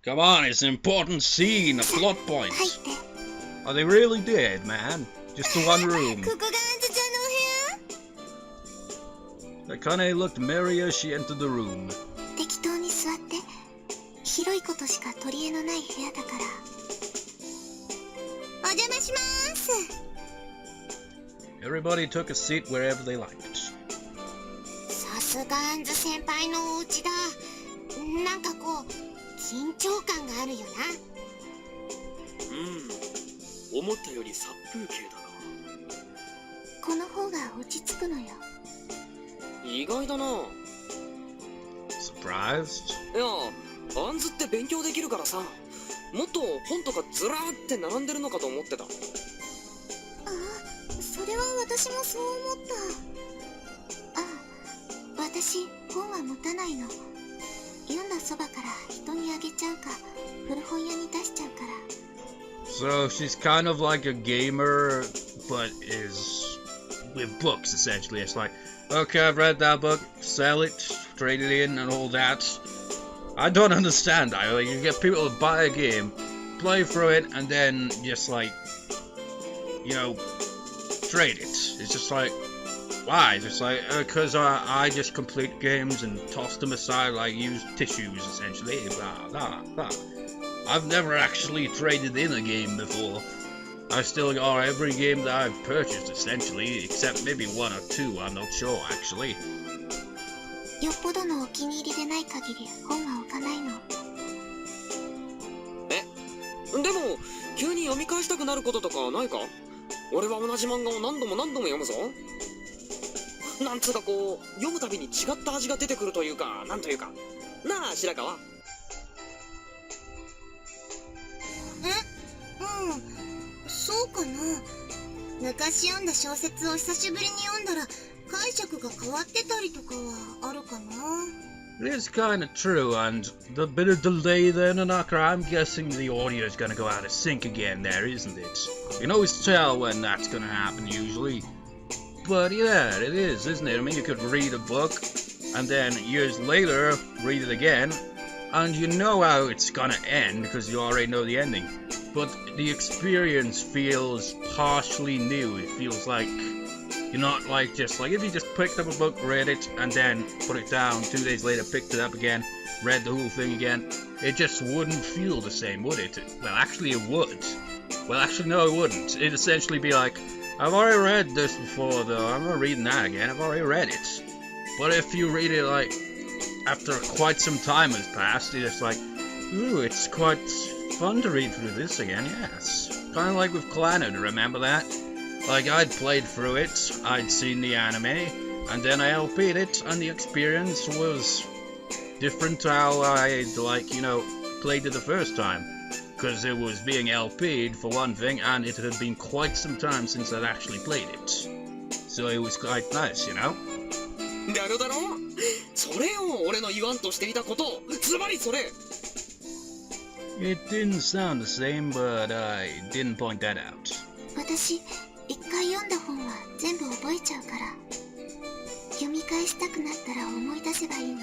Come on, it's an important scene, a plot point. Are they really dead, man? Just the one room. Akane looked merry as she entered the room. Everybody took a seat wherever they liked. Surprised? いや、アンズって勉強できるからさ、もっと本とかずらーって並んでるのかと思ってた。あ、それは私もそう思った。あ、私本は持たないの。読んだそばから人にあげちゃうか、古本屋に出しちゃうから。So she's kind of like a gamer, but is with books essentially. It's like, okay, I've read that book, sell it, trade it in, and all that. I don't understand. Like, you get people to buy a game, play through it, and then just like, you know, trade it. It's just like, why? Just like, because I just complete games and toss them aside like used tissues essentially. Blah blah blah. I've never actually traded in a game before. I still got every game that I've purchased essentially, except maybe one or two. I'm not sure actually. よっぽどのお気に入りでない限り本は置かないの。え、でも急に読み返したくなることとかないか？俺は同じ漫画を何度も何度も読むぞ。なんつうかこう読むたびに違った味が出てくるというか、なんというか。なあ白川。そうかな。昔読んだ小説を久しぶりに読んだら解釈が変わってたりとかはあるかな。It is kind of true, and the bit of delay there, Nanaka, I'm guessing the audio is gonna go out of sync again there, isn't it? You can always tell when that's gonna happen usually. But yeah, it is, isn't it? I mean, you could read a book, and then years later, read it again, and you know how it's gonna end, because you already know the ending. But the experience feels partially new. It feels like you're not like just like if you just picked up a book, read it, and then put it down, 2 days later picked it up again, read the whole thing again. It just wouldn't feel the same, would it? Well, actually it would. Well, actually no, it wouldn't. It'd essentially be like, I've already read this before though, I'm not reading that again, I've already read it. But if you read it like, after quite some time has passed, you're just like, ooh, it's quite fun to read through this again, yes. Kind of like with Clannad, remember that? Like, I'd played through it, I'd seen the anime, and then I LP'd it, and the experience was different to how I, like, you know, played it the first time. Because it was being LP'd, for one thing, and it had been quite some time since I'd actually played it. So it was quite nice, you know? だろだろ？それよ、俺の言わんとしていたこと。ズバリそれ。It didn't sound the same, but I didn't point that out. 私、一回読んだ本は全部覚えちゃうから。読み返したくなったら思い出せばいいの。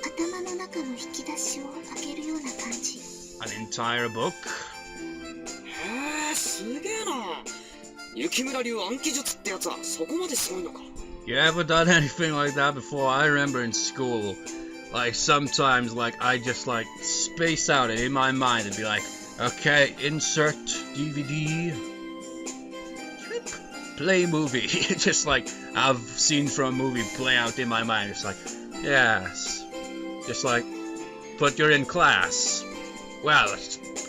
頭の中の引き出しを開けるような感じ。An entire book? へえ、すげえな。雪村流暗記術ってやつはそこまですごいのか。You ever done anything like that before? I remember in school, like sometimes like I just like space out it in my mind and be like, okay, insert DVD, play movie. Just like I've seen from a movie play out in my mind. It's like, yes, just like, but you're in class. Well,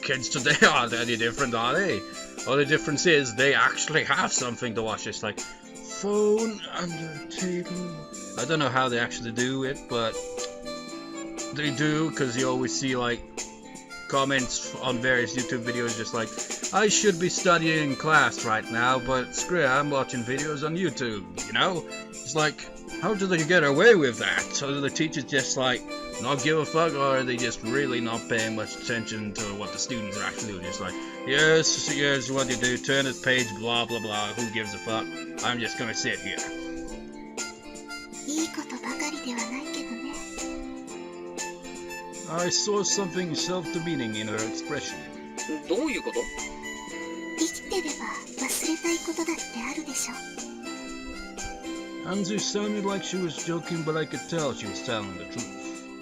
kids today aren't any different, are they? All the difference is they actually have something to watch. It's like phone under table. I don't know how they actually do it, but they do, because you always see like comments on various YouTube videos just like, I should be studying in class right now, but screw it, I'm watching videos on YouTube, you know? It's like, how do they get away with that? So do the teachers just like not give a fuck, or are they just really not paying much attention to what the students are actually doing? Just like, yes, here's what you do, turn the page, blah blah blah, who gives a fuck? I'm just gonna sit here. いいことばかりではないけどね。I saw something self-demeaning in her expression. どういうこと？生きてれば忘れたいことだってあるでしょ。Anzu sounded like she was joking, but I could tell she was telling the truth.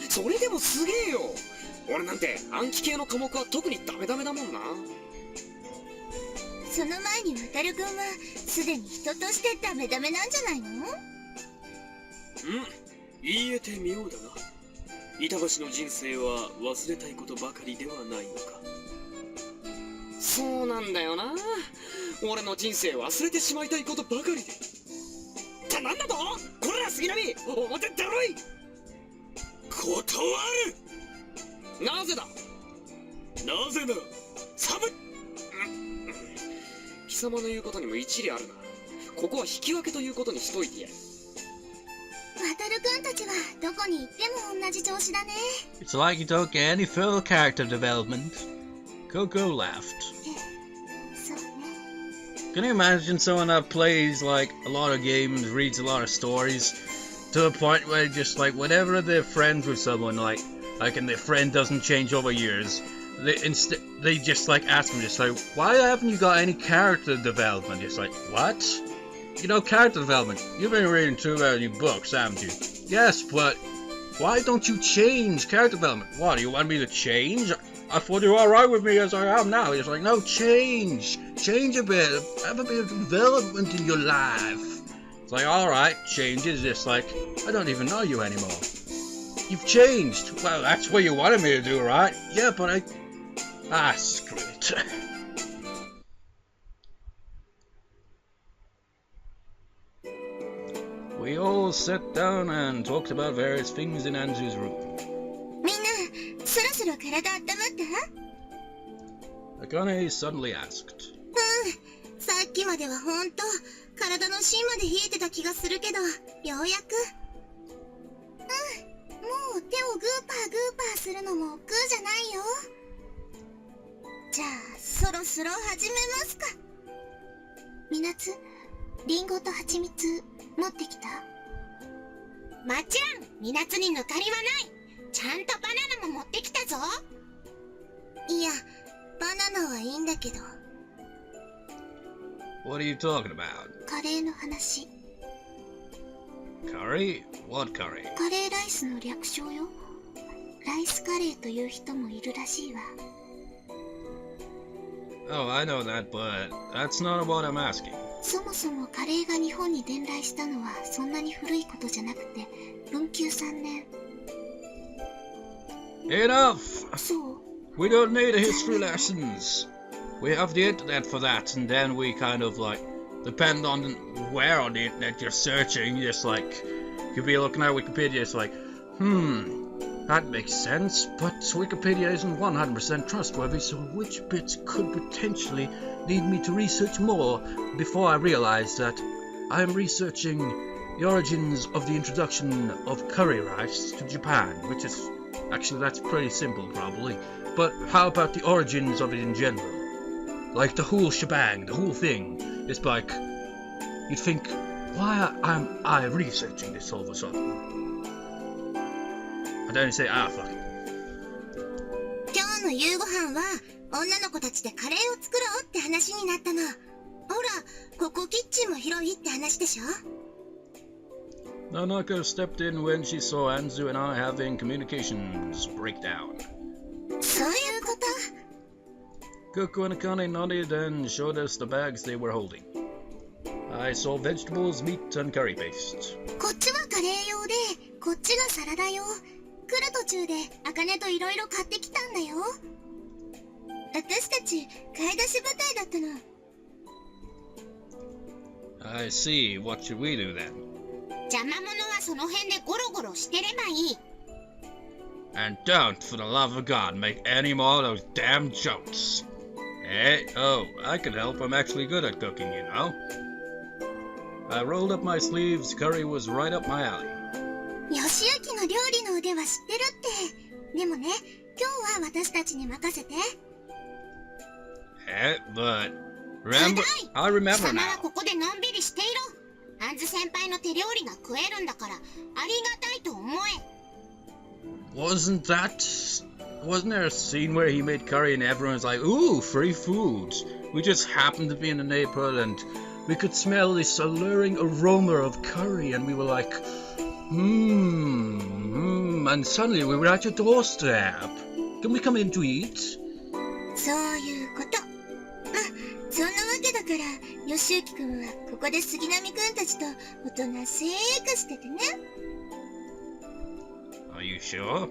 それでもすげえよ。俺なんて暗記系の科目は特にダメだもんな。その前に渡るくんはすでに人としてダメなんじゃないの？言えて妙だな。板橋の人生は忘れたいことばかりではないのか。そうなんだよな。俺の人生忘れてしまいたいことばかりで。なんだと？こら杉並、表出ろい。断る。なぜだ？なぜだ？サブ。貴様の言うことにも一理あるな。ここは引き分けということにしといてやる。渡るくんたちはどこに行っても同じ調子だね。 It's like you don't get any further character development. Coco laughed. そうね。 Can you imagine someone that plays like a lot of games, reads a lot of stories, to a point where just like whenever they're friends with someone, like and their friend doesn't change over years, they just like ask them just like, why haven't you got any character development? Just like, what? You know, character development. You've been reading too many books, haven't you? Yes, but why don't you change character development? What, do you want me to change? I thought you were alright with me as I am now. It's like, no, change. Change a bit. Have a bit of development in your life. It's like, alright, change is just like, I don't even know you anymore. You've changed. Well, that's what you wanted me to do, right? Yeah, but screw it. We all sat down and talked about various things in Anzu's room. みんな、そろそろ体温まった？ Akane suddenly asked. さっきまではほんと体の芯まで冷えてた気がするけど、ようやく。もう手をグーパーするのも億劫じゃないよ。じゃあそろそろ始めますか。みなつ、リンゴと蜂蜜持ってきた？もちろん、みなつに抜かりはない。ちゃんとバナナも持ってきたぞ。いや、バナナはいいんだけど。 What are you talking about? カレーの話。 Curry? What curry? カレーライスの略称よ。ライスカレーという人もいるらしいわ。 Oh, I know that, but that's not what I'm asking. そもそもカレーが日本に伝来したのはそんなに古いことじゃなくて、文久3年。 Enough! そう。 We don't need history lessons. We have the internet for that, and then we kind of like depend on where on the internet you're searching. Just like you'd be looking at Wikipedia, it's like, that makes sense, but Wikipedia isn't 100% trustworthy, so which bits could potentially need me to research more before I realize that I am researching the origins of the introduction of curry rice to Japan, which is actually that's pretty simple probably, but how about the origins of it in general? Like the whole shebang, the whole thing. It's like, you'd think, why am I researching this all of a sudden? And then you say, fuck it. 今日の夕ご飯は女の子たちでカレーを作ろうって話になったの。ほら、ここキッチンも広いって話でしょ。 Nanako stepped in when she saw Anzu and I having communications breakdown. そういうこと。 Coco and Akane nodded and showed us the bags they were holding. I saw vegetables, meat, and curry paste. こっちはカレー用で、こっちがサラダ用。来る途中で茜といろいろ買ってきたんだよ。私たち買い出し部隊だったの。 I see. What should we do then? 邪魔者はその辺でゴロゴロしてればいい。 And don't, for the love of God, make any more of those damn jokes. Hey, I can help. I'm actually good at cooking, you know. I rolled up my sleeves. Curry was right up my alley. 義明の料理の腕は知ってるって。でもね、今日は私たちに任せて。But remember, I remember 貴様 now. はここでのんびりしていろ。アンズ先輩の手料理が食えるんだから、ありがたいと思え。Wasn't there a scene where he made curry and everyone's like, ooh, free food? We just happened to be in the neighborhood and we could smell this alluring aroma of curry and we were like, and suddenly we were at your doorstep. Can we come in to eat? そういうこと。まあ、そんなわけだから、義行くんはここで杉並くんたちとおとなしくしててね。Are you sure?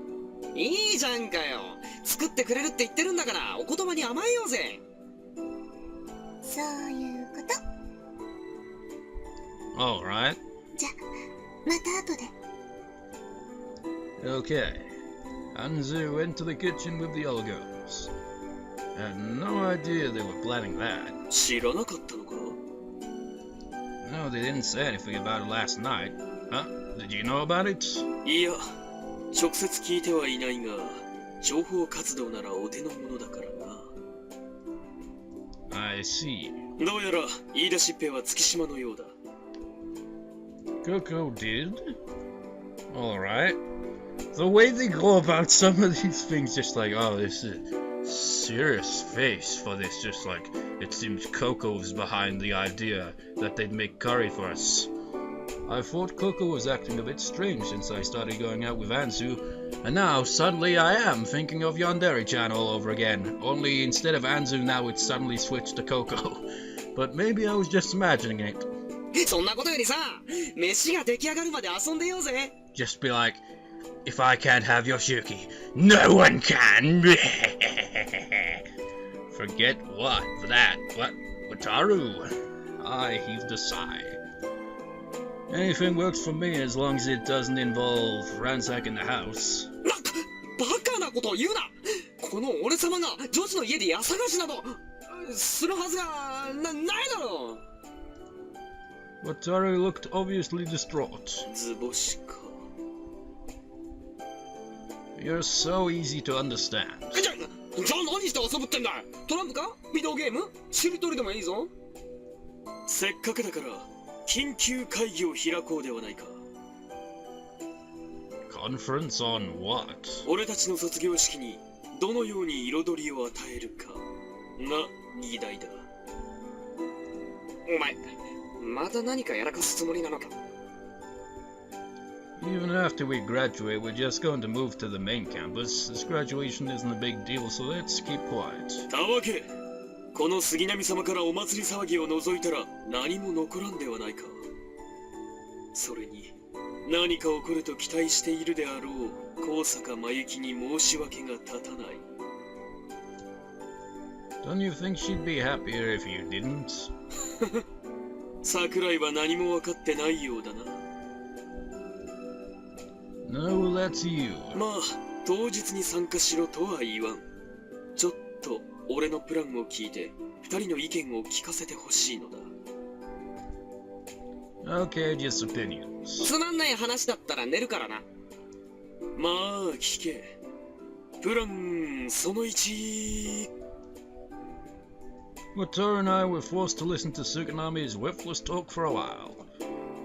いいじゃんかよ。作ってくれるって言ってるんだから、お言葉に甘えようぜ。そういうこと。Alright. じゃ、また後で。 Okay. Anzu went to the kitchen with the other girls. Had no idea they were planning that. 知らなかったのか? No, they didn't say anything about it last night. Huh? Did you know about it? いや、直接聞いてはいないが、情報活動ならお手の物だからな。I see. どうやら言い出しっぺは月島のようだ。Coco did? Alright. The way they go about some of these things, just like, oh, this is serious face for this, just like, it seems Coco's behind the idea that they'd make curry for us. I thought Coco was acting a bit strange since I started going out with Anzu, and now suddenly I am thinking of Yandere-chan all over again, only instead of Anzu now it's suddenly switched to Coco. But maybe I was just imagining it. そんなことよりさ、飯が出来上がるまで遊んでようぜ。 Just be like, if I can't have Yoshiyuki, no one can! Forget what? That? What? Wataru? I heaved a sigh. Anything works for me as long as it doesn't involve ransacking the house. バカなことを言うな。この俺様が女子の家で家探しなどするはずがないだろう。 Wataru looked obviously distraught. 図星か。 You're so easy to understand. じゃあ何して遊ぶってんだ。トランプかビデオゲームしりとりでもいいぞ。せっかくだから緊急会議を開こうではないか。 Conference on what? 俺たちの卒業式にどのように彩りを与えるかが議題だ。お前また何かやらかすつもりなのか。 Even after we graduate, we're just going to move to the main campus. This graduation isn't a big deal, so let's keep quiet. たわけ、この杉並様からお祭り騒ぎを除いたら何も残らんではないか。それに何か起こると期待しているであろう高坂真由紀に申し訳が立たない。 Don't you think she'd be happier if you didn't? 桜井は何も分かってないようだな。 No, that's you. まあ当日に参加しろとは言わん。ちょっと俺のプランを聞いて二人の意見を聞かせてほしいのだ。 Okay, just opinions. つまんない話だったら寝るからな。まあ聞け。プランその1。 Wataru and I were forced to listen to Tsukunami's worthless talk for a while.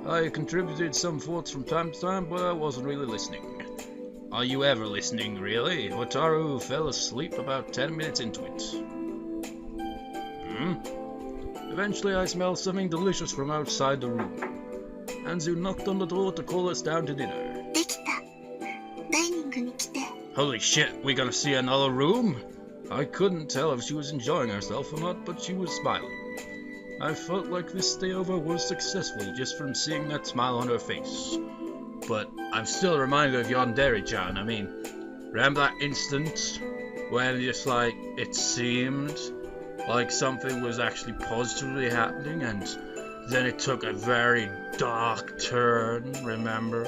I contributed some thoughts from time to time, but I wasn't really listening. Are you ever listening, really? Wataru fell asleep about 10 minutes into it. Eventually I smelled something delicious from outside the room. Anzu knocked on the door to call us down to dinner. できた。ダイニングに来て。 Holy shit, we gonna see another room? I couldn't tell if she was enjoying herself or not, but she was smiling. I felt like this stayover was successful just from seeing that smile on her face. But I'm still reminded of Yandere-chan. I mean, remember that instant when just like it seemed like something was actually positively happening and then it took a very dark turn, remember?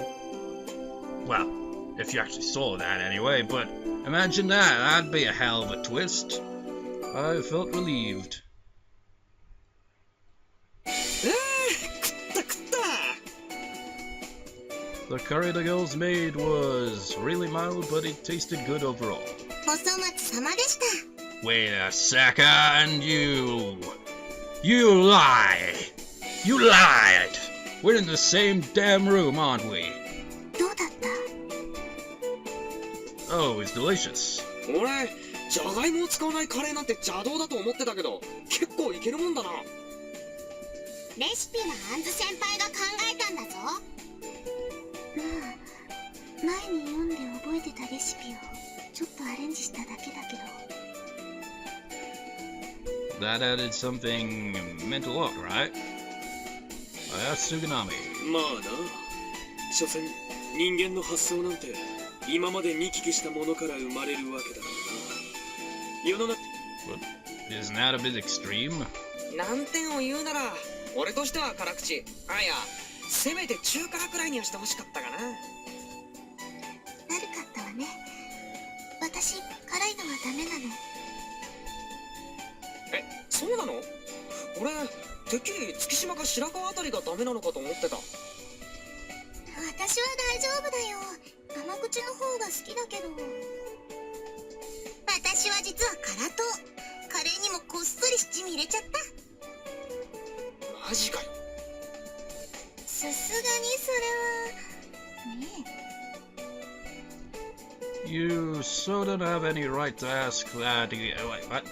Well, if you actually saw that anyway, but imagine that, that'd be a hell of a twist. I felt relieved. The curry the girls made was really mild, but it tasted good overall. お粗末様でした。 Wait a second, you lie! You lied! We're in the same damn room, aren't we? どうだった？ Oh, it's delicious. 俺、じゃがいもを使わないカレーなんて邪道だと思ってたけど、結構いけるもんだな。レシピはアンズ先輩が考えたんだぞ。まあ、前に読んで覚えてたレシピをちょっとアレンジしただけだけど。That added something meant a lot, right? That's Tsuganami. まあな、所詮人間の発想なんて今まで見聞きしたものから生まれるわけだからな。世の中 But isn't that a bit extreme? 難点を言うなら、俺としては辛口。あ、いや、せめて中辛くらいにはしてほしかったかな。悪かったわね。私、辛いのはダメなの。え、そうなの？俺、てっきり月島か白川あたりがダメなのかと思ってた。私は大丈夫だよ。甘口の方が好きだけど。私は実は辛党。カレーにもこっそり七味入れちゃった。マジかよ。さすがにそれはねえ。 You so don't have any right to ask that. Wait, what?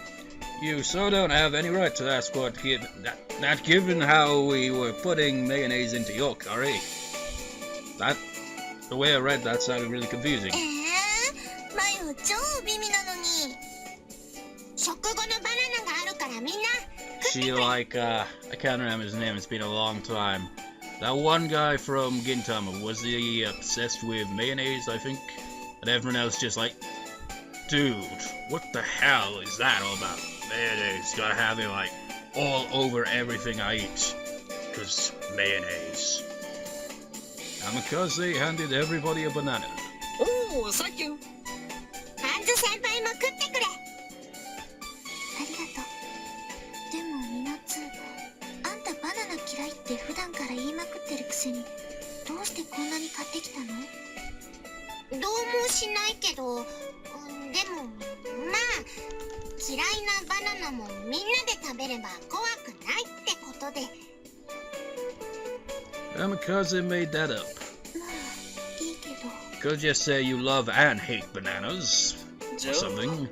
You so don't have any right to ask what that given how we were putting mayonnaise into your curry. That the way I read that sounded really confusing. マヨ超美味なのに。食後のバナナがあるからみんな。She like I can't remember his name. It's been a long time. That one guy from Gintama, was he obsessed with mayonnaise? I think, and everyone else just like, dude, what the hell is that all about? Mayonnaise, gotta have it like all over everything I eat, 'cause mayonnaise. Kamikaze handed everybody a banana. おお、サンキュー。アンズ先輩も食ってくれ。ありがとう。でもミナツ、あんたバナナ嫌いって普段から言いまくってるくせに、どうしてこんなに買ってきたの？どうもしないけど、でもまあ嫌いなバナナもみんなで食べれば怖くないってことで。Kamikaze made that up. まあいいけど。 Could just say you love and hate bananas じ or ゃ something.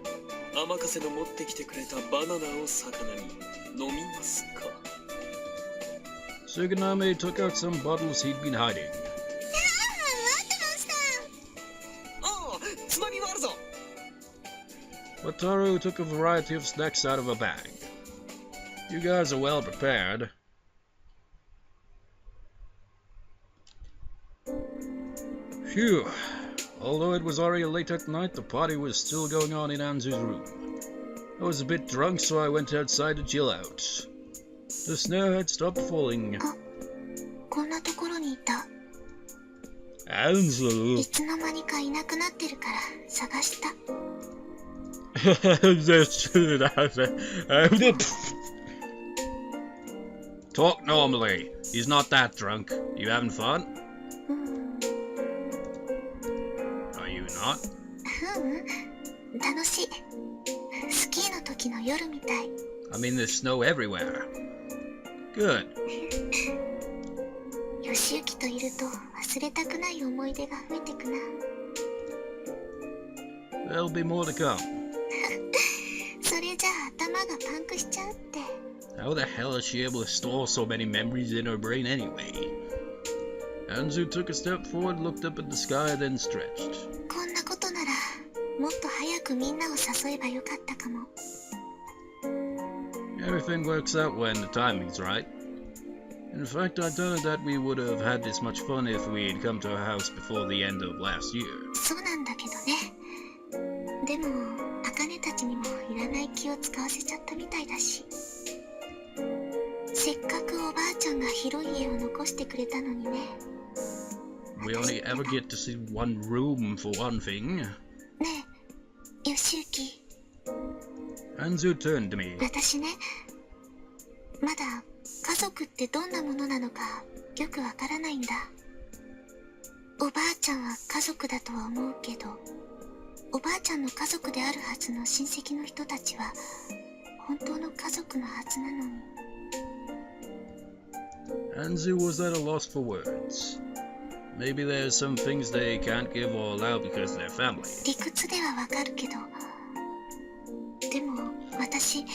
あ甘かせの持ってきてくれたバナナを魚に飲みますか。 Tsuganami took out some bottles he'd been hiding. 待ってました。ああ、つまみはあるぞ。Wataru took a variety of snacks out of a bag. You guys are well prepared. Phew. Although it was already late at night, the party was still going on in Anzu's room. I was a bit drunk, so I went outside to chill out. The snow had stopped falling. こんなところにいた。 Anzu! いつの間にかいなくなってるから探した。Talk normally. He's not that drunk. You having fun? うん。 Are you not? 楽しい。スキーの時の夜みたい。 I mean, there's snow everywhere. Good. ヨシユキといると忘れたくない思い出が増えてくな。 There'll be more to come. それじゃあ頭がパンクしちゃうって。 How the hell is she able to store so many memories in her brain anyway? Anzu took a step forward, looked up at the sky, then stretched. こんなことならもっと早くみんなを誘えばよかったかも。 Everything works out when the timing's right. In fact, I doubt that we would have had this much fun if we'd come to our house before the end of last year. そうなんだけどね。でも茜たちにもいらない気を使わせちゃったみたいだし。せっかくおばあちゃんが広い家を残してくれたのにね。 We only ever get to see one room for one thing. ねえ、ヨシユキ。 Anzu turned to me. 私ね、まだ家族ってどんなものなのかよくわからないんだ。おばあちゃんは家族だとは思うけど、おばあちゃんの家族であるはずの親戚の人たちは本当の家族のはずなのに。 Anzu was at a loss for words. Maybe there's some things they can't give or allow because they're family. 理屈ではわかるけど、でも私、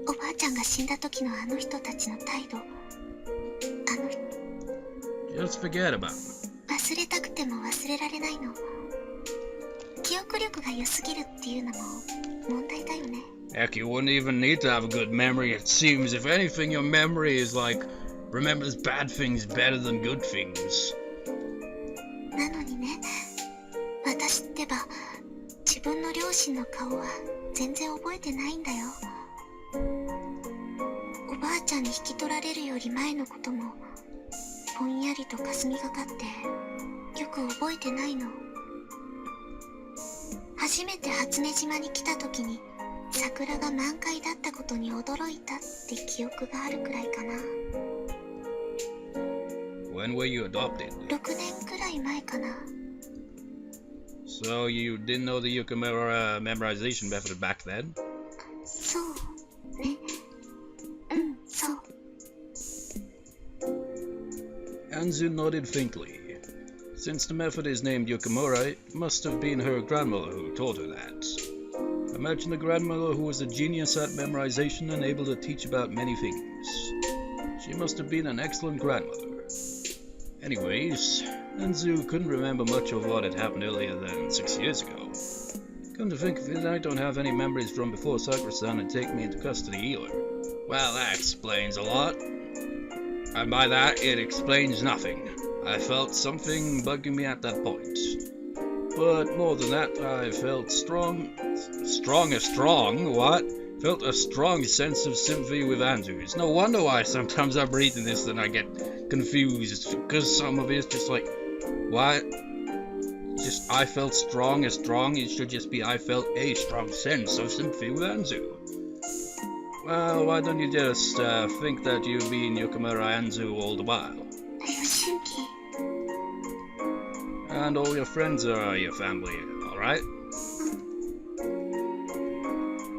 おばあちゃんが死んだ時のあの人たちの態度、Just forget about them. 忘れたくても忘れられないの。記憶力が良すぎるっていうのも問題だよね。Heck, you wouldn't even need to have a good memory, it seems. If anything, your memory is like, remembers bad things better than good things. なのにね、私ってば自分の両親の顔は全然覚えてないんだよ。おばあちゃんに引き取られるより前のこともぼんやりと霞がかってよく覚えてないの。初めて初音島に来た時に桜が満開だったことに驚いたって記憶があるくらいかな。When were you adopted? 6年くらい前かな。So you didn't know the Yukamura memorization method back then? そうね。そう。Anzu nodded faintly. Since the method is named Yukamura, it must have been her grandmother who taught her that. Imagine a grandmother who was a genius at memorization and able to teach about many things. She must have been an excellent grandmother. Anyways, Anzu couldn't remember much of what had happened earlier than 6 years ago. Come to think of it, I don't have any memories from before Sakura-san had taken me into custody either. Well, that explains a lot. And by that, it explains nothing. I felt something bugging me at that point. But more than that, I felt Felt a strong sense of sympathy with Anzu. It's no wonder why sometimes I'm reading this and I get confused. Because some of it's just like, what? Just, I felt strong. It should just be, I felt a strong sense of sympathy with Anzu. Well, why don't you just think that you've been Yukamura Anzu all the while? And all your friends are your family, alright?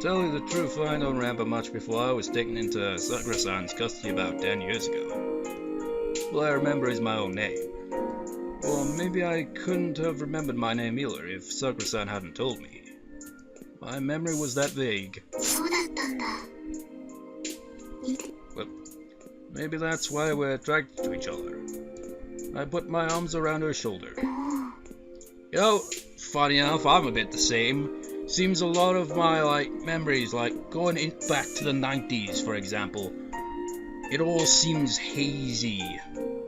Tell you the truth, I don't remember much before I was taken into Sakura-san's custody about 10 years ago. All I remember is my own name. Or maybe I couldn't have remembered my name either if Sakura-san hadn't told me. My memory was that vague. Well, maybe that's why we're attracted to each other. I put my arms around her shoulder. You know, funny enough, I'm a bit the same. Seems a lot of my, memories, going back to the 90s, for example, it all seems hazy.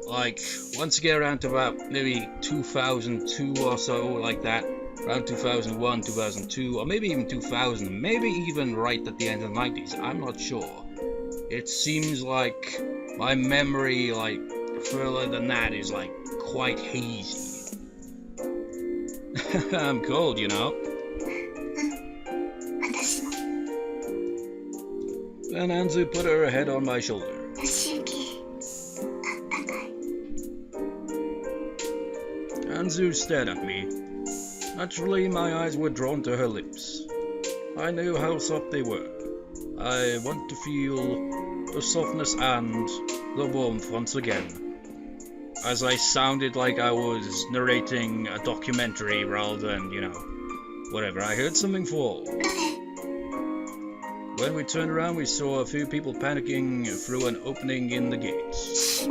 Once you get around to about maybe 2002 or so, like that, around 2001, 2002, or maybe even 2000, maybe even right at the end of the 90s, I'm not sure. It seems like my memory, further than that is, quite hazy. I'm cold, you know. Then Anzu put her head on my shoulder. Anzu stared at me. Naturally, my eyes were drawn to her lips. I knew how soft they were. I want to feel the softness and the warmth once again. As I sounded like I was narrating a documentary rather than, whatever. I heard something fall. When we turned around, we saw a few people panicking through an opening in the gates.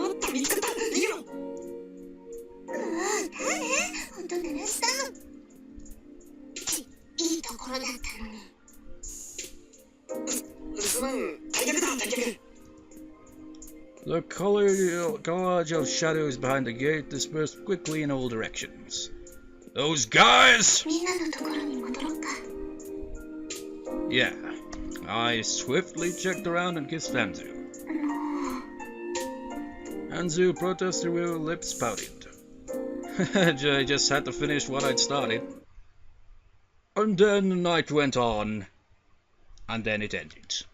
The collage of shadows behind the gate dispersed quickly in all directions. Those guys! Yeah. I swiftly checked around and kissed Anzu. Anzu protested with her lips pouted. I just had to finish what I'd started. And then the night went on. And then it ended.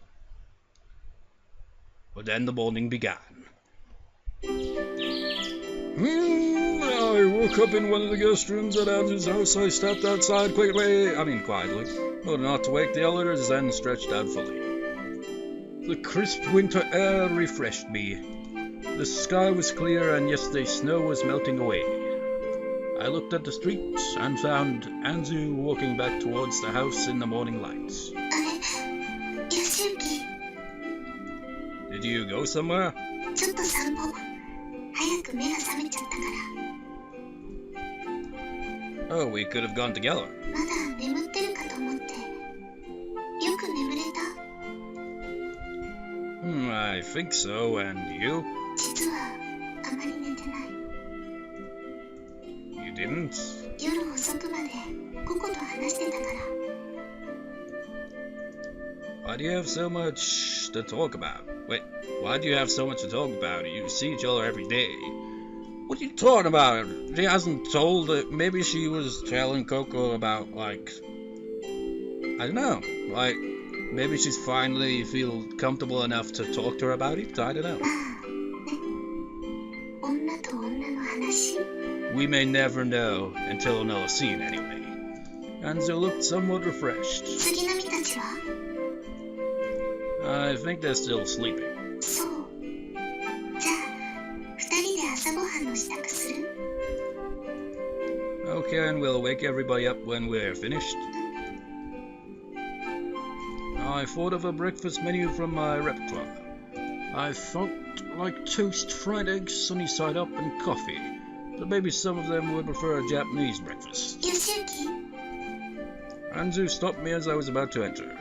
But then the morning began. I woke up in one of the guest rooms at Anzu's house. I stepped outside quietly, in order not to wake the elders, then stretched out fully. The crisp winter air refreshed me. The sky was clear and yesterday's snow was melting away. I looked at the street and found Anzu walking back towards the house in the morning light. あれ、ヤシユキ、 Did you go somewhere? ちょっと散歩。早く目が覚めちゃったか Oh, we could have gone together. ら、まだ眠ってるかと思って。よく眠れた？ I think so, and you? 実はあまり寝てない。 You didn't? 夜遅くまでココと話してたから。 Why do you have so much to talk about? Wait, why do you have so much to talk about? You see each other every day. What are you talking about? She hasn't told it. Maybe she was telling Coco about, like, I don't know, like, maybe she's finally feel comfortable enough to talk to her about it. I don't know. まあね、女と女の話。 We may never know until another scene, anyway. Anzu looked somewhat refreshed. 次の実たちは？ I think they're still sleeping. そう。じゃあ、二人で朝ごはんの支度する？ Okay, and we'll wake everybody up when we're finished. I thought of a breakfast menu from my repertoire. I thought like toast, fried eggs, sunny side up, and coffee. But maybe some of them would prefer a Japanese breakfast. ヤシユキ、 Anzu stopped me as I was about to enter.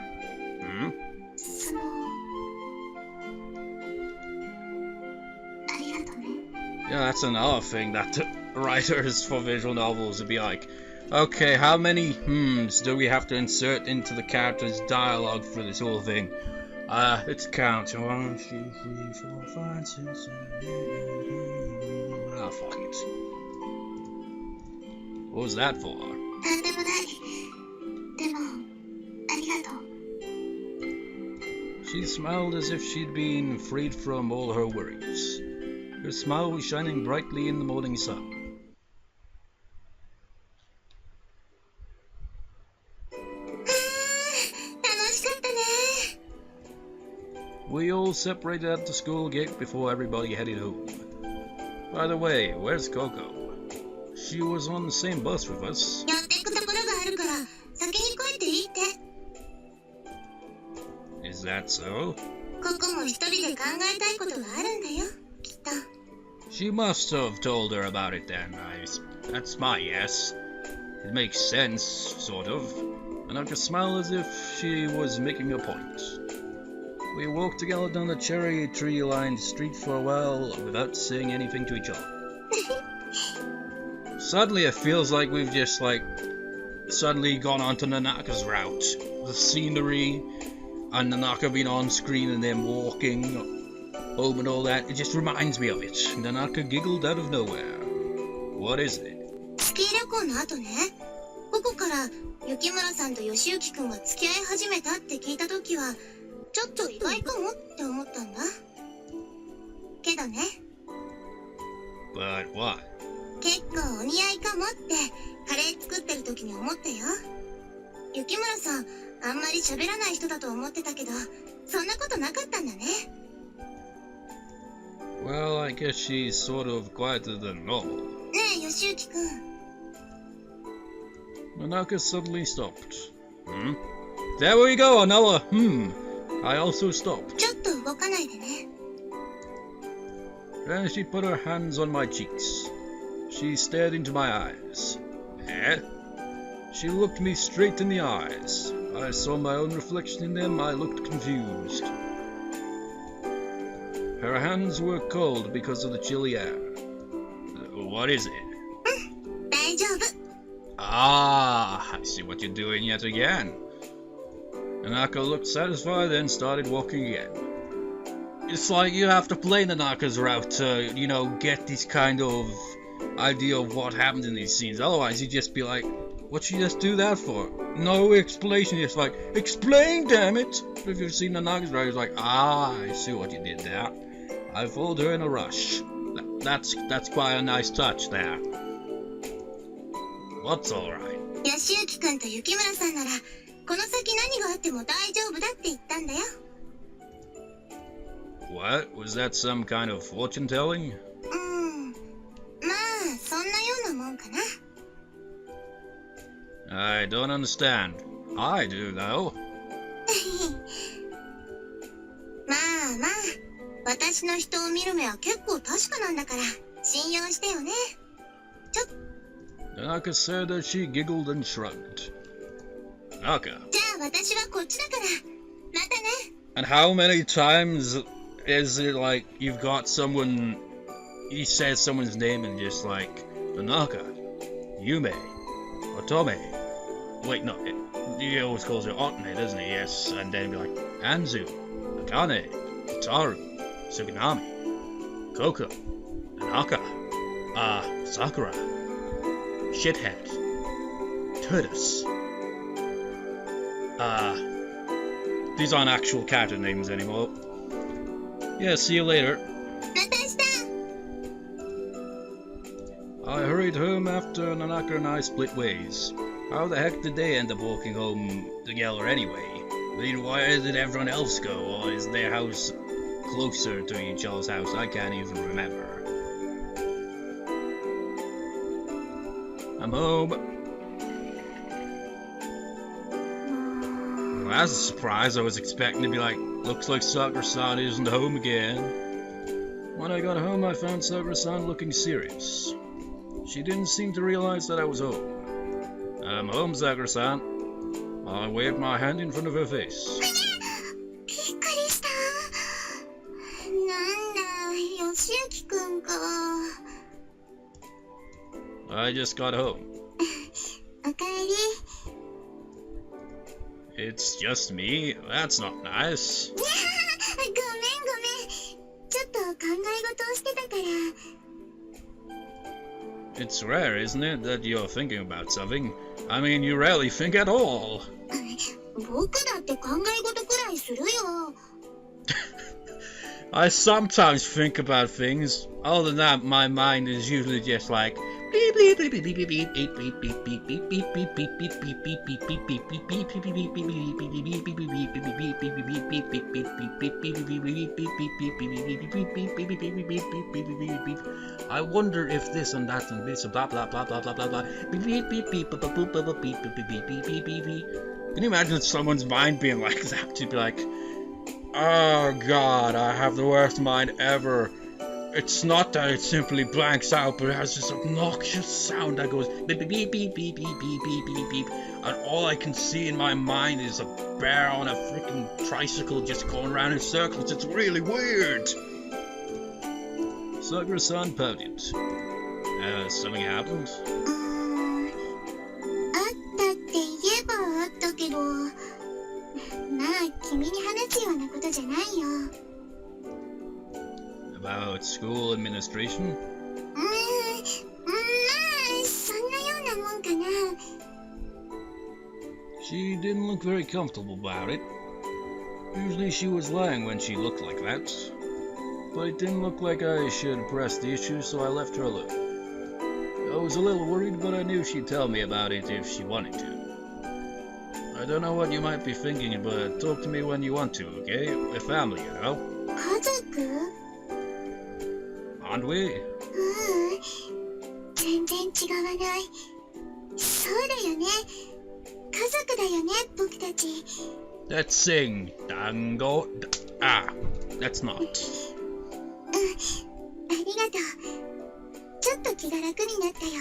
その、ありがとね。 Yeah, that's another thing that writers for visual novels would be like, okay, how many hmms do we have to insert into the character's dialogue for this whole thing? Let's count. 1, 2, 3, 4, 5, 6, 7, 8, 9, 10. Ah, fuck it. What was that for? なんでもない。でも、ありがとう。 She smiled as if she'd been freed from all her worries. Her smile was shining brightly in the morning sun. 楽しかったね。 We all separated at the school gate before everybody headed home. By the way, where's Coco? She was on the same bus with us. やっていくところがあるから、先に来いっていいって。 Is that so? ココも一人で考えたいことがあるんだよ、きっと。 She must have told her about it then. That's my guess. It makes sense, sort of. And I could smile as if she was making a point. We walked together down the cherry tree-lined street for a while without saying anything to each other. Suddenly it feels like we've just, like, suddenly gone onto Nanaka's route. The scenery, and Nanaka being on screen and them walking home and all that, it just reminds me of it. Nanaka giggled out of nowhere. What is it? スキー旅行の後ね、ここから雪村さんと義行くんが付き合い始めたって聞いた時は、ちょっと意外かもって思ったんだ。けどね。But what? 結構お似合いかもってカレー作ってる時に思ったよ。雪村さん、あんまり喋らない人だと思ってたけど、そんなことなかったんだね。Well, I guess she's sort of quieter than normal. ねえ、義行くん。 Nanaka suddenly stopped. There we go, another I also stopped. ちょっと動かないでね。 Then she put her hands on my cheeks. She stared into my eyes. Eh? She looked me straight in the eyes. I saw my own reflection in them. I looked confused. Her hands were cold because of the chilly air. What is it? 大丈夫。 Ah, I see what you're doing yet again. Nanaka looked satisfied, then started walking again. It's like you have to play Nanaka's route to, you know, get this kind of idea of what happened in these scenes. Otherwise, you'd just be like, what'd she just do that for? No explanation. It's like, explain, damn it! But if you've seen Nanaka's route, it's like, ah, I see what you did there. I followed her in a rush. That's quite a nice touch there. What's alright? 義行くんと雪村さんなら、この先何があっても大丈夫だって言ったんだよ。What? Was that some kind of fortune telling? まあ、そんなようなもんかな。I don't understand. I do, though. まあまあ、私の人を見る目は結構確かなんだから信用してよね。Naka said as she giggled and shrugged. Naka. じゃあ私はこっちだから。またね。 And how many times is it like you've got someone, he says someone's name and just like, Naka, Yume, Otome. Wait, no, he always calls her Otome, doesn't he? Yes, and then be like, Anzu, Akane, Itaru, Suganami, Koko, Naka, Sakura, Shithead, Turtus. These aren't actual character names anymore. Yeah, see you later. また明日。 I hurried home after Nanaka and I split ways. How the heck did they end up walking home together anyway? I mean, where did everyone else go? Or is their house closer to each other's house? I can't even remember. I'm home. Well, that's a surprise. I was expecting to be like, looks like Sakura-san isn't home again. When I got home, I found Sakura-san looking serious. She didn't seem to realize that I was home. I'm home, Sakura-san. I waved my hand in front of her face. びっくりした。なんだ、よしゆきくんか。 I just got home. おかえり。 It's just me? That's not nice. ごめんごめん。ちょっと考え事をしてたから。 It's rare, isn't it, that you're thinking about something? I mean, you rarely think at all. 僕だって考え事くらいするよ。 I sometimes think about things. Other than that, my mind is usually just like beep beep beep beep beep beep beep beep beep beep beep beep beep beep beep beep beep beep. I wonder if this and that and this blah blah blah blah blah blah blah. Beep beep beep beep beep beep beep beep beep beep beep beep. Can you imagine someone's mind being like that? To be like, oh god, I have the worst mind ever. It's not that it simply blanks out, but it has this obnoxious sound that goes beep beep beep beep beep beep beep beep beep beep, and all I can see in my mind is a bear on a freaking tricycle just going around in circles. It's really weird. Sakura-san pouted. Something happened? あったって言えばあったけど、まあ君に話すようなことじゃないよ。 About school administration? まあそんなようなもんかな。 She didn't look very comfortable about it. Usually she was lying when she looked like that. But it didn't look like I should press the issue, so I left her alone. I was a little worried, but I knew she'd tell me about it if she wanted to. I don't know what you might be thinking, but talk to me when you want to, okay? We're family, you know? 家族？ Aren't we? 全然違わない。そうだよね。家族だよね、僕たち。 Let's sing. Dango. That's not. ありがとう。ちょっと気が楽になったよ。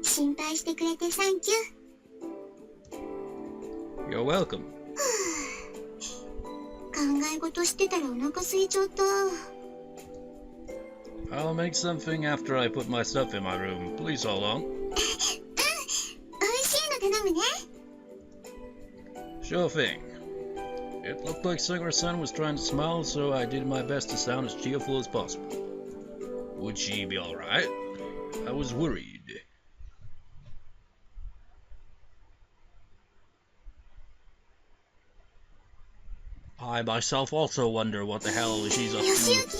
心配してくれてサンキュー。 You're welcome. 考え事してたらお腹空いちゃった。 I'll make something after I put my stuff in my room. Please hold on. 美味しいの頼むね。 Sure thing. It looked like Sakura-san was trying to smile, so I did my best to sound as cheerful as possible. Would she be alright? I was worried. I myself also wonder what the hell she's up よしゆ to. き、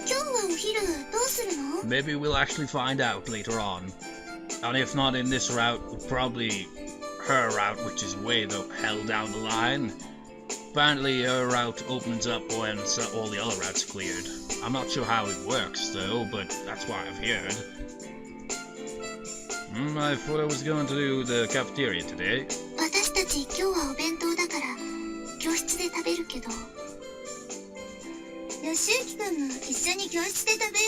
今日はお昼どうするの？ Maybe we'll actually find out later on. And if not in this route, probably her route, which is way the hell down the line. Apparently her route opens up when all the other routes are cleared. I'm not sure how it works though, but that's what I've heard. I thought I was going to do the cafeteria today. 私たち今日はお弁当だから教室で食べるけど。よしゆきくんも一緒に教室で食べよ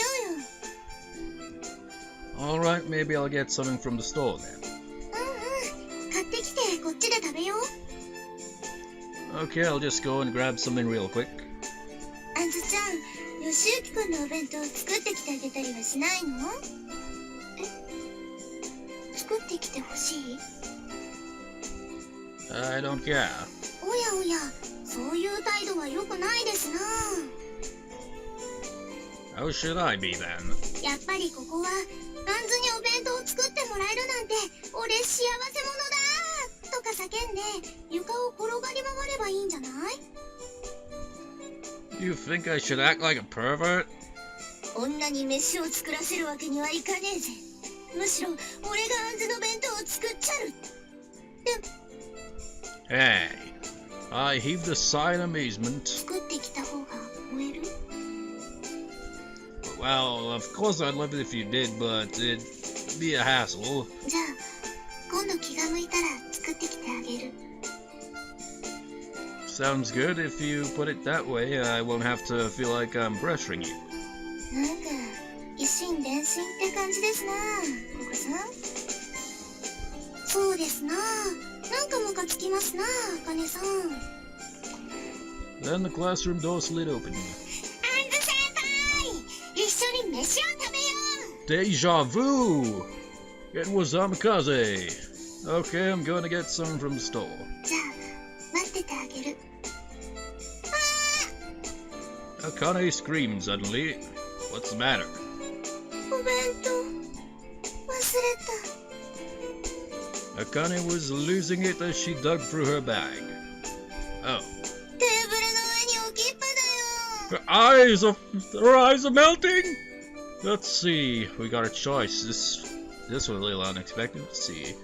うよ。 Alright, maybe I'll get something from the store then. 買ってきてこっちで食べよう。 Okay, I'll just go and grab something real quick. あんずちゃん、よしゆきくんのお弁当作ってきてあげたりはしないの？作ってきてほしい？ I don't care. おやおや、そういう態度は良くないですな。 How should I be then? やっぱりここはあんずにお弁当を作ってもらえるなんて俺幸せ者だとか叫んで床を転がり回ればいいんじゃない？ You think I should act like a pervert? 女に飯を作らせるわけにはいかねえぜ。むしろ俺があんずの弁当を作っちゃる。 Hey, I heaved a sigh in amazement. 作ってきた方が燃える？ Well, of course I'd love it if you did, but it'd be a hassle. じゃあ今度気が向いたら作ってきてあげる。 Sounds good. If you put it that way, I won't have to feel like I'm pressuring you. なんか一心伝心って感じですな、お子さん。そうですな。なんかムカつきますな、あかねさん。 Then the classroom door slid open. あんず先輩、一緒に飯を食べよう。 Deja vu! It was Amikaze. Okay, I'm going to get some from the store. じゃあ待っててあげる。 Akane screamed suddenly. What's the matter? お弁当忘れた。 Akane was losing it as she dug through her bag. Oh. テーブルの上に置きっぱだよ。 Her eyes are melting! Let's see, we got a choice. This was a little unexpected. Let's see.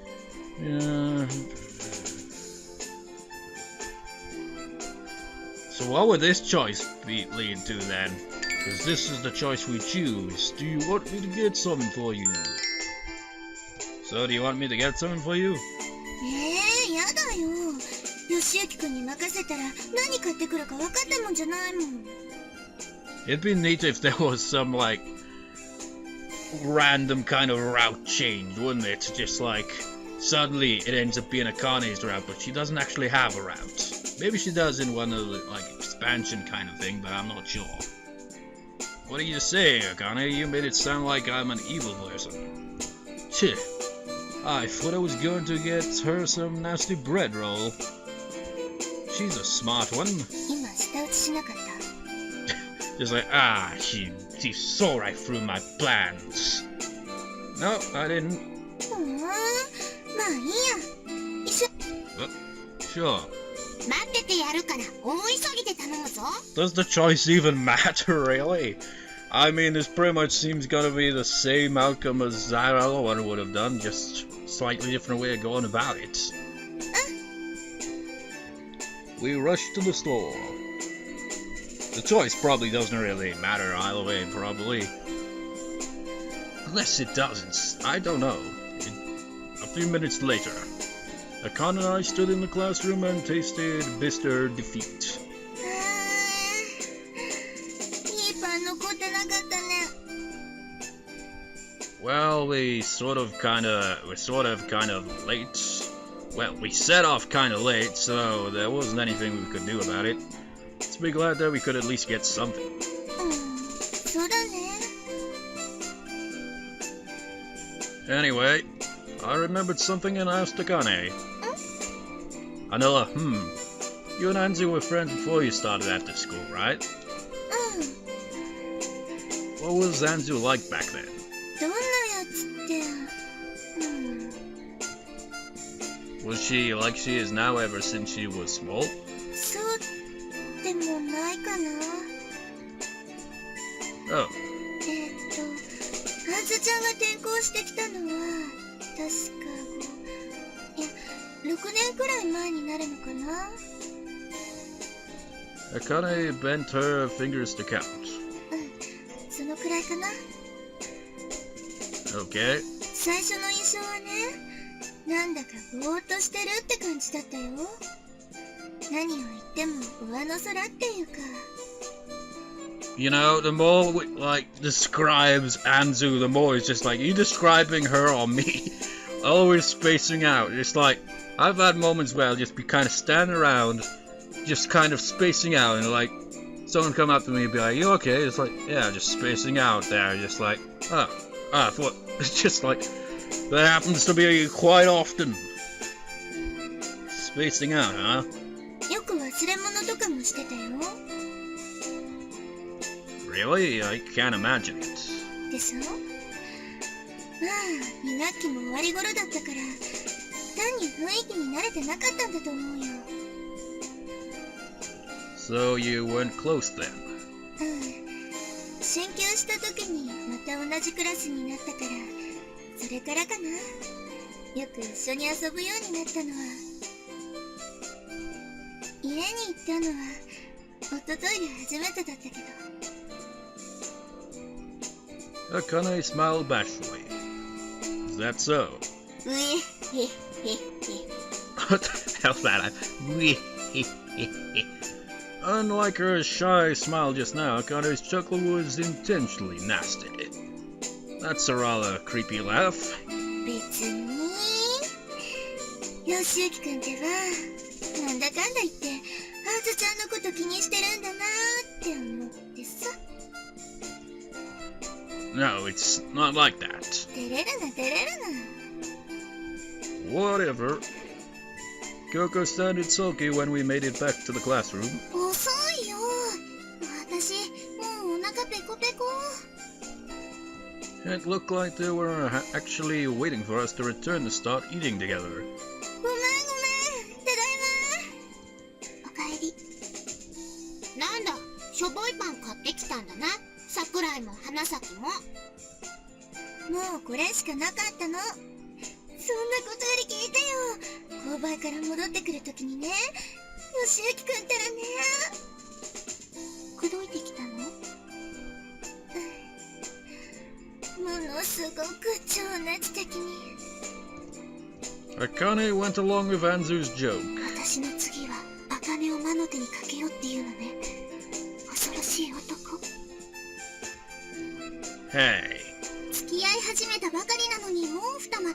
So what would this choice lead to then? Because this is the choice we choose. Do you want me to get something for you? So do you want me to get something for you? やだよ。よしゆきくんに任せたら何買ってくるか分かったもんじゃないもん。 It'd be neat if there was some like random kind of route change, wouldn't it? Just like suddenly it ends up being Akane's route, but she doesn't actually have a route. Maybe she does in one of the like expansion kind of thing, but I'm not sure. What do you say, Akane? You made it sound like I'm an evil person. Cheh. I thought I was going to get her some nasty bread roll. She's a smart one. 今舌打ちしなかった。 Just like, she saw right through my plans. No, I didn't. まあいいや。一緒。 Sure. 待っててやるから大急ぎで頼むぞ。 Does the choice even matter, really? I mean, this pretty much seems gonna be the same outcome as that other one would have done, just slightly different way of going about it. We rushed to the store. The choice probably doesn't really matter either way, probably. Unless it doesn't. I don't know. A few minutes later, Akane and I stood in the classroom and tasted bitter defeat. いいパン残ってなかったね。 Well, we're sort of kind of late. Well, we set off kind of late, so there wasn't anything we could do about it. Let's be glad that we could at least get something. そうだね。 Anyway, I remembered something and asked Akane. Anila, you and Anzu were friends before you started after school, right? What was Anzu like back then? どんなやつって。Was she like she is now ever since she was small? そうでもないかな。 Oh, あずちゃんが転校してきたのは確か6年くらい前になるのかな。 Akane bent her fingers to count. そのくらいかな。 Okay. そ最初の印象はね、なんだかぼーっとしてるって感じだったよ。何を言っても上の空っていうか。You know, the more we, like, describes Anzu, the more it's just like, you describing her or me? Always spacing out. It's like, I've had moments where I'll just be kind of standing around, just kind of spacing out, and like, someone come up to me and be like, you okay? It's like, yeah, just spacing out there, just like, I thought, it's just like, that happens to be quite often. Spacing out, huh? よく忘れ物とかもしてたよ。Really? I can't imagine it. でしょ？まあ、2学期も終わり頃だったから、単に雰囲気に慣れてなかったんだと思うよ。So you weren't close then? 進級した時にまた同じクラスになったから、それからかな。よく一緒に遊ぶようになったのは。家に行ったのは一昨日が初めてだったけど。Akane smiled bashfully. Is that so? What the hell's that? Unlike her shy smile just now, Akane's chuckle was intentionally nasty. That's a rather creepy laugh. 別に。よしゆきくんってば、なんだかんだ言って、あずちゃんのこと気にしてるんだなーって思ってさ。No, it's not like that. 照れるな照れるな。 Whatever. Kyoko sounded sulky when we made it back to the classroom. 遅いよ。私、もうお腹ペコペコ。It looked like they were actually waiting for us to return to start eating together. ごめんごめん。ただいま。おかえり。なんだ、しょぼいパン買ってきたんだな。桜井も花咲も。もうこれしかなかったの。そんなことより聞いてよ。購買から戻ってくるときにね、よしゆきくんったらね、口説いてきたの？ものすごく情熱的に。Akane went along with Anzu's joke. 私の次は茜を魔の手にかけようっていうのね。恐ろしい男。Hey. 付き合い始めたばかりなのにもう二股？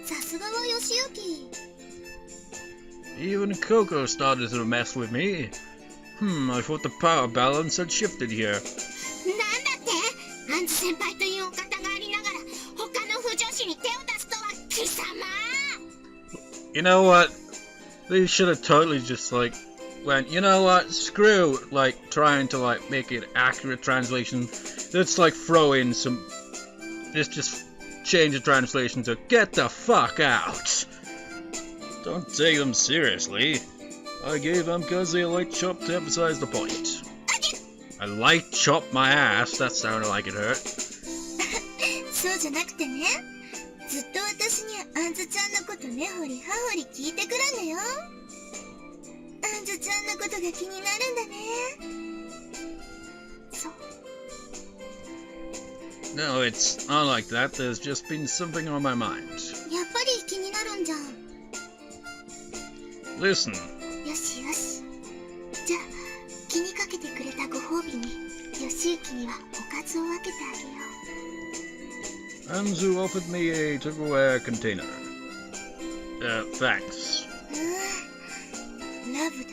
さすがはよしゆき。Even Coco started to mess with me. I thought the power balance had shifted here. なんだってアンズ先輩というお方がありながら他の不女子に手を出すとは貴様。 You know what? They should have totally just like went, you know what? Screw like trying to like make it accurate translation. Let's like throw in some. Let's just change the translation to get the fuck out. Don't take them seriously. I gave Amkaze a light chop to emphasize the point. A light chop my ass? That sounded like it hurt. そうじゃなくてね、ずっと私にアンズちゃんのこと根掘り葉掘り聞いてくるんだよ。アンズちゃんのことが気になるんだね。そう。 No, it's not like that. There's just been something on my mind. やっぱり気になるんじゃん。 Listen. よしよし。じゃあ気にかけてくれたご褒美によしゆきにはおかずを分けてあげよう。 Anzu offered me a Tupperware container. Thanks. ラブだ。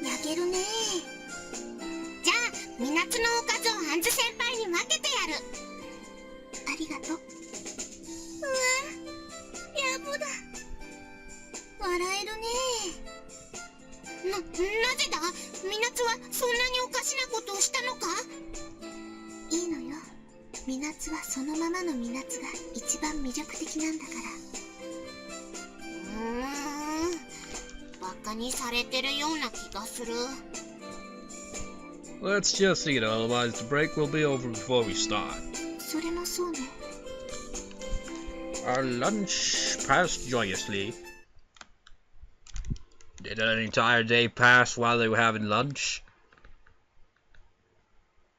焼けるね。じゃあみなつのおかずをアンズ先輩に分けてやる。ありがとう。うわ、やぼだ。笑えるね。なぜだ？みなつはそんなにおかしなことをしたのか？いいのよ。みなつはそのままのみなつが一番魅力的なんだから。バカにされてるような気がする。 Let's just eat, otherwise the break will be over before we start. それもそうね。 Our lunch passed joyously. Did an entire day pass while they were having lunch?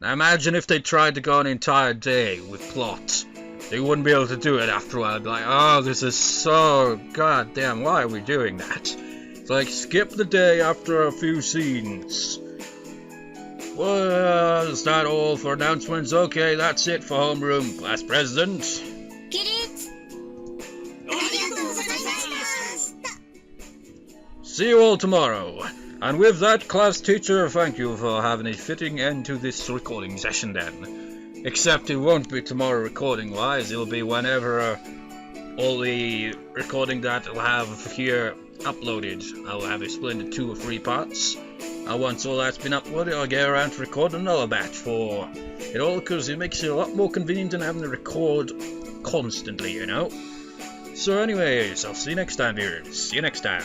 Now imagine if they tried to go an entire day with plot. So you wouldn't be able to do it after a while. I'd be like, oh, this is so goddamn, why are we doing that? It's like, skip the day after a few scenes. Well, is that all for announcements? Okay, that's it for homeroom. Class president. 起立。ありがとうございました。 See you all tomorrow. And with that, class teacher, thank you for having a fitting end to this recording session then. Except it won't be tomorrow recording-wise, it'll be whenever all the recording that I'll have here uploaded. I'll have it split into 2 or 3 parts. And once all that's been uploaded, I'll get around to recording another batch for it all, because it makes it a lot more convenient than having to record constantly, you know? So anyways, I'll see you next time, viewers. See you next time.